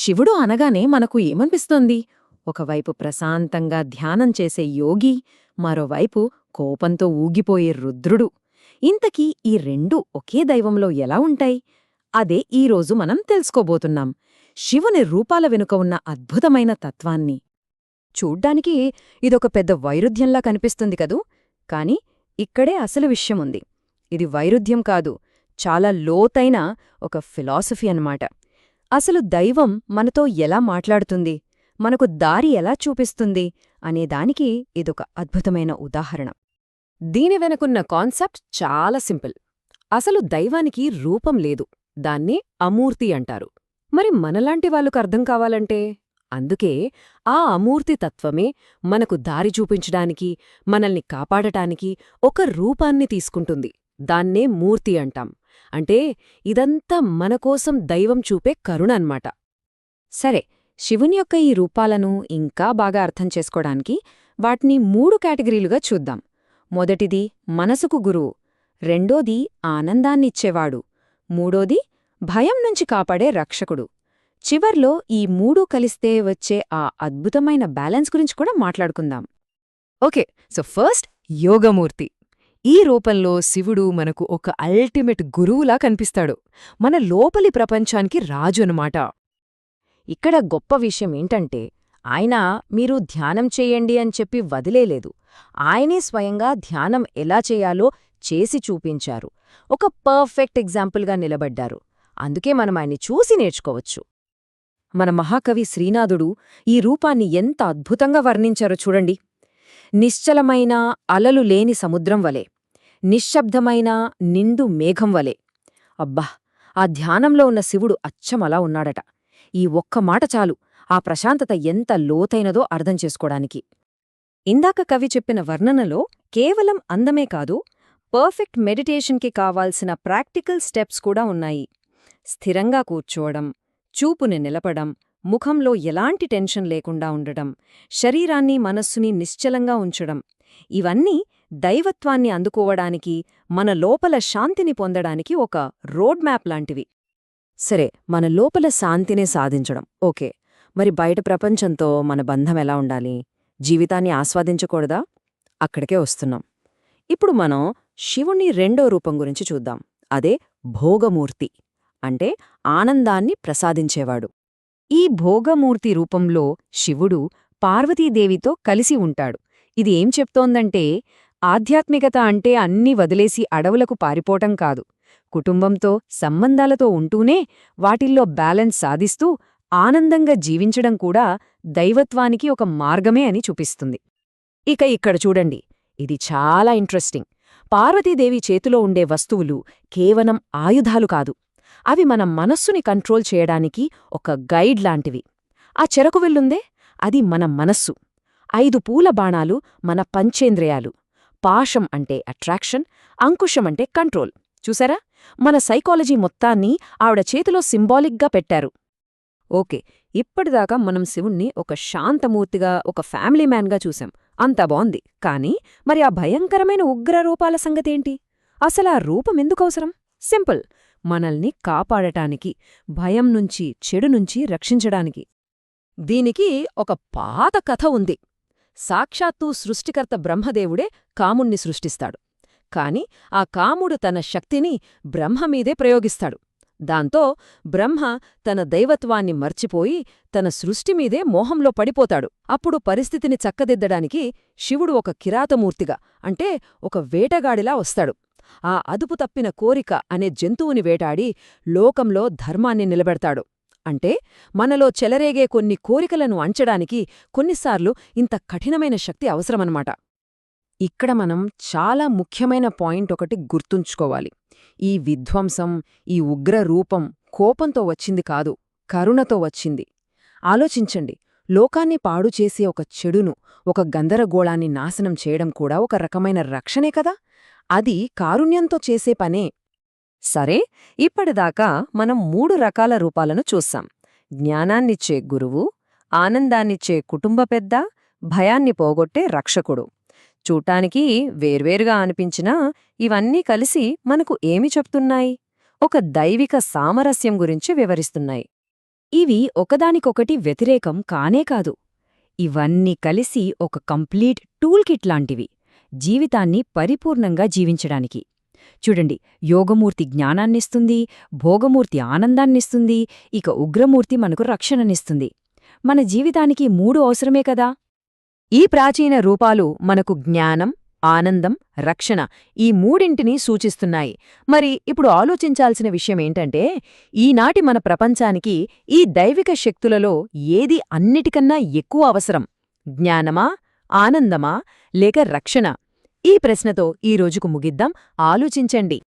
శివుడు అనగానే మనకు ఏమనిపిస్తోంది? ఒకవైపు ప్రశాంతంగా ధ్యానం చేసే యోగి, మరోవైపు కోపంతో ఊగిపోయే రుద్రుడు. ఇంతకీ ఈ రెండూ ఒకే దైవంలో ఎలా ఉంటాయి? అదే ఈరోజు మనం తెలుసుకోబోతున్నాం. శివుని రూపాల వెనుక ఉన్న అద్భుతమైన తత్వాన్ని. చూడ్డానికి ఇదొక పెద్ద వైరుధ్యంలా కనిపిస్తుంది కదూ, కాని ఇక్కడే అసలు విషయముంది. ఇది వైరుధ్యం కాదు, చాలా లోతైన ఒక ఫిలాసఫీ అన్నమాట. అసలు దైవం మనతో ఎలా మాట్లాడుతుంది, మనకు దారి ఎలా చూపిస్తుంది అనేదానికి ఇదొక అద్భుతమైన ఉదాహరణ. దీని వెనుకున్న కాన్సెప్ట్ చాలా సింపుల్. అసలు దైవానికి రూపం లేదు, దాన్ని అమూర్తి అంటారు. మరి మనలాంటి వాళ్ళకు అర్థం కావాలంటే? అందుకే ఆ అమూర్తి తత్వమే మనకు దారి చూపించడానికి, మనల్ని కాపాడటానికి ఒక రూపాన్ని తీసుకుంటుంది. దాన్నే మూర్తి అంటాం. అంటే ఇదంతా మనకోసం దైవం చూపే కరుణ అన్నమాట. సరే, శివుని యొక్క ఈ రూపాలను ఇంకా బాగా అర్థం చేసుకోవడానికి వాటిని 3 కేటగిరీలుగా చూద్దాం. మొదటిది మనసుకు గురువు, రెండోది ఆనందాన్నిచ్చేవాడు, మూడోది భయం నుంచి కాపాడే రక్షకుడు. చివర్లో ఈ 3 కలిస్తే వచ్చే ఆ అద్భుతమైన బ్యాలెన్స్ గురించి కూడా మాట్లాడుకుందాం. ఓకే, సో ఫస్ట్ యోగమూర్తి. ఈ రూపంలో శివుడు మనకు ఒక అల్టిమేట్ గురువులా కనిపిస్తాడు. మన లోపలి ప్రపంచానికి రాజు అన్నమాట. ఇక్కడ గొప్ప విషయమేంటంటే, ఆయన మీరు ధ్యానం చేయండి అని చెప్పి వదిలేలేదు. ఆయనే స్వయంగా ధ్యానం ఎలా చేయాలో చేసి చూపించారు. ఒక పర్ఫెక్ట్ ఎగ్జాంపుల్గా నిలబడ్డారు. అందుకే మనం ఆయన్ని చూసి నేర్చుకోవచ్చు. మన మహాకవి శ్రీనాథుడు ఈ రూపాన్ని ఎంత అద్భుతంగా వర్ణించారో చూడండి. నిశ్చలమైన అలలు లేని సముద్రం వలె, నిశ్శబ్దమైన నిండు మేఘం వలె. అబ్బా, ఆ ధ్యానంలో ఉన్న శివుడు అచ్చమలా ఉన్నాడట. ఈ ఒక్క మాట చాలు ఆ ప్రశాంతత ఎంత లోతైనదో అర్థం చేసుకోడానికి. ఇందాక కవి చెప్పిన వర్ణనలో కేవలం అందమే కాదు, పర్ఫెక్ట్ మెడిటేషన్కి కావాల్సిన ప్రాక్టికల్ స్టెప్స్ కూడా ఉన్నాయి. స్థిరంగా కూర్చోవడం, చూపుని నిలపడం, ముఖంలో ఎలాంటి టెన్షన్ లేకుండా ఉండడం, శరీరాన్ని మనస్సుని నిశ్చలంగా ఉంచడం, ఇవన్నీ దైవత్వాన్ని అందుకోవడానికి, మన లోపల శాంతిని పొందడానికి ఒక రోడ్ మ్యాప్ లాంటివి. సరే, మన లోపల శాంతినే సాధించడం ఓకే, మరి బయట ప్రపంచంతో మన బంధం ఎలా ఉండాలి? జీవితాన్ని ఆస్వాదించకూడదా? అక్కడికే వస్తున్నాం. ఇప్పుడు మనం శివుని రెండో రూపం గురించి చూద్దాం. అదే భోగమూర్తి, అంటే ఆనందాన్ని ప్రసాదించేవాడు. ఈ భోగమూర్తి రూపంలో శివుడు పార్వతీదేవితో కలిసి ఉంటాడు. ఇది ఏం చెప్తోందంటే, ఆధ్యాత్మికత అంటే అన్నీ వదిలేసి అడవులకు పారిపోవటం కాదు, కుటుంబంతో సంబంధాలతో ఉంటూనే వాటిల్లో బ్యాలెన్స్ సాధిస్తూ ఆనందంగా జీవించడం కూడా దైవత్వానికి ఒక మార్గమే అని చూపిస్తుంది. ఇక ఇక్కడ చూడండి, ఇది చాలా ఇంట్రెస్టింగ్. పార్వతీదేవి చేతిలో ఉండే వస్తువులు కేవలం ఆయుధాలు కాదు, అవి మన మనస్సుని కంట్రోల్ చేయడానికి ఒక గైడ్ లాంటివి. ఆ చెరకు వెల్లుందే, అది మన మనస్సు. 5 పూల బాణాలు మన పంచేంద్రియాలు. పాశం అంటే అట్రాక్షన్, అంకుశం అంటే కంట్రోల్. చూసారా, మన సైకాలజీ మొత్తాన్ని ఆవిడ చేతిలో సింబాలిక్గా పెట్టారు. ఓకే, ఇప్పటిదాకా మనం శివుణ్ణి ఒక శాంతమూర్తిగా, ఒక ఫ్యామిలీ మ్యాన్గా చూశాం. అంతా బావుంది. కానీ మరి ఆ భయంకరమైన ఉగ్ర రూపాల సంగతేంటి? అసలా రూపమెందుకవసరం? సింపుల్, మనల్ని కాపాడటానికి, భయం నుంచి, చెడు నుంచి రక్షించడానికి. దీనికి ఒక పాత కథ ఉంది. సాక్షాత్తూ సృష్టికర్త బ్రహ్మదేవుడే కాముణ్ణి సృష్టిస్తాడు. కాని ఆ కాముడు తన శక్తిని బ్రహ్మమీదే ప్రయోగిస్తాడు. దాంతో బ్రహ్మ తన దైవత్వాన్ని మర్చిపోయి తన సృష్టిమీదే మోహంలో పడిపోతాడు. అప్పుడు పరిస్థితిని చక్కదిద్దడానికి శివుడు ఒక కిరాతమూర్తిగా, అంటే ఒక వేటగాడిలా వస్తాడు. ఆ అదుపు తప్పిన కోరిక అనే జంతువుని వేటాడి లోకంలో ధర్మాన్ని నిలబెడతాడు. అంటే మనలో చెలరేగే కొన్ని కోరికలను అణచడానికి కొన్నిసార్లు ఇంత కఠినమైన శక్తి అవసరమన్నమాట. ఇక్కడ మనం చాలా ముఖ్యమైన పాయింట్ ఒకటి గుర్తుంచుకోవాలి. ఈ విధ్వంసం, ఈ ఉగ్ర రూపం కోపంతో వచ్చింది కాదు, కరుణతో వచ్చింది. ఆలోచించండి, లోకాన్ని పాడుచేసే ఒక చెడును, ఒక గందరగోళాన్ని నాశనం చేయడం కూడా ఒక రకమైన రక్షణే కదా. అది కారుణ్యంతో చేసే పనే. సరే, ఇప్పటిదాకా మనం 3 రకాల రూపాలను చూస్తాం. జ్ఞానాన్నిచ్చే గురువు, ఆనందాన్నిచ్చే కుటుంబ పెద్ద, భయాన్ని పోగొట్టే రక్షకుడు. చూడ్డానికి వేర్వేరుగా అనిపించినా ఇవన్నీ కలిసి మనకు ఏమి చెప్తున్నాయి? ఒక దైవిక సామరస్యం గురించి వివరిస్తున్నాయి. ఇవి ఒకదానికొకటి వ్యతిరేకం కానే కాదు. ఇవన్నీ కలిసి ఒక కంప్లీట్ టూల్ కిట్ లాంటివి జీవితాన్ని పరిపూర్ణంగా జీవించడానికి. చూడండి, యోగమూర్తి జ్ఞానాన్నిస్తుంది, భోగమూర్తి ఆనందాన్నిస్తుంది, ఇక ఉగ్రమూర్తి మనకు రక్షణనిస్తుంది. మన జీవితానికి 3 అవసరమే కదా. ఈ ప్రాచీన రూపాలు మనకు జ్ఞానం, ఆనందం, రక్షణ ఈ మూడింటినీ సూచిస్తున్నాయి. మరి ఇప్పుడు ఆలోచించాల్సిన విషయమేంటంటే, ఈనాటి మన ప్రపంచానికి ఈ దైవిక శక్తులలో ఏది అన్నిటికన్నా ఎక్కువ అవసరం? జ్ఞానమా, ఆనందమా, లేక రక్షణ? ఈ ప్రశ్నతో ఈ రోజుకు ముగిద్దాం. ఆలోచించండి.